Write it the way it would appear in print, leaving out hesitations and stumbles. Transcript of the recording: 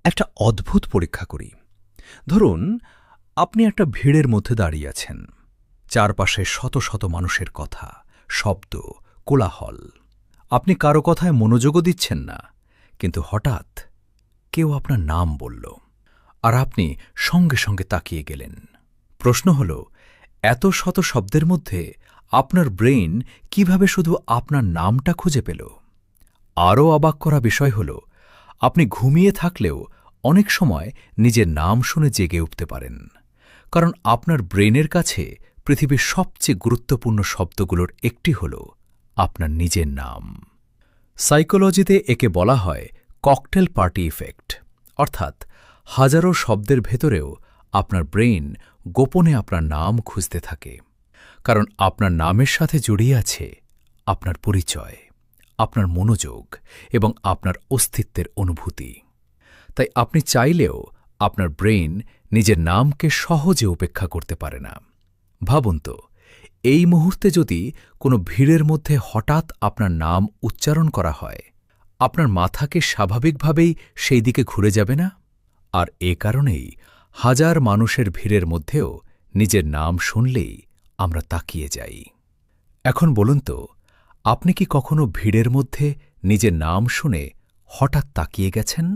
একটা অদ্ভুত পরীক্ষা করি। ধরুন, আপনি একটা ভিড়ের মধ্যে দাঁড়িয়ে আছেন। চারপাশে শত শত মানুষের কথা, শব্দ, কোলাহল। আপনি কারো কথায় মনোযোগও দিচ্ছেন না, কিন্তু হঠাৎ কেউ আপনার নাম বলল, আর আপনি সঙ্গে সঙ্গে তাকিয়ে গেলেন। প্রশ্ন হল, এত শত শব্দের মধ্যে আপনার ব্রেইন কিভাবে শুধু আপনার নামটা খুঁজে পেল? আরও অবাক করা বিষয় হল, আপনি ঘুমিয়ে থাকলেও অনেক সময় নিজের নাম শুনে জেগে উঠতে পারেন, কারণ আপনার ব্রেনের কাছে পৃথিবীর সবচেয়ে গুরুত্বপূর্ণ শব্দগুলোর একটি হল আপনার নিজের নাম। সাইকোলজিতে একে বলা হয় ককটেল পার্টি ইফেক্ট, অর্থাৎ হাজারো শব্দের ভেতরেও আপনার ব্রেইন গোপনে আপনার নাম খুঁজতে থাকে, কারণ আপনার নামের সাথে জড়িয়ে আছে আপনার পরিচয়, আপনার মনোযোগ এবং আপনার অস্তিত্বের অনুভূতি। তাই আপনি চাইলেও আপনার ব্রেইন নিজের নামকে সহজে উপেক্ষা করতে পারে না। ভাবুন তো, এই মুহূর্তে যদি কোনো ভিড়ের মধ্যে হঠাৎ আপনার নাম উচ্চারণ করা হয়, আপনার মাথাকে স্বাভাবিকভাবেই সেই দিকে ঘুরে যাবে না? আর এ কারণেই হাজার মানুষের ভিড়ের মধ্যেও নিজের নাম শুনলেই আমরা তাকিয়ে যাই। এখন বলুন তো, আপনি কি কখনো ভিড়ের মধ্যে নিজের নাম শুনে হঠাৎ তাকিয়ে গেছেন?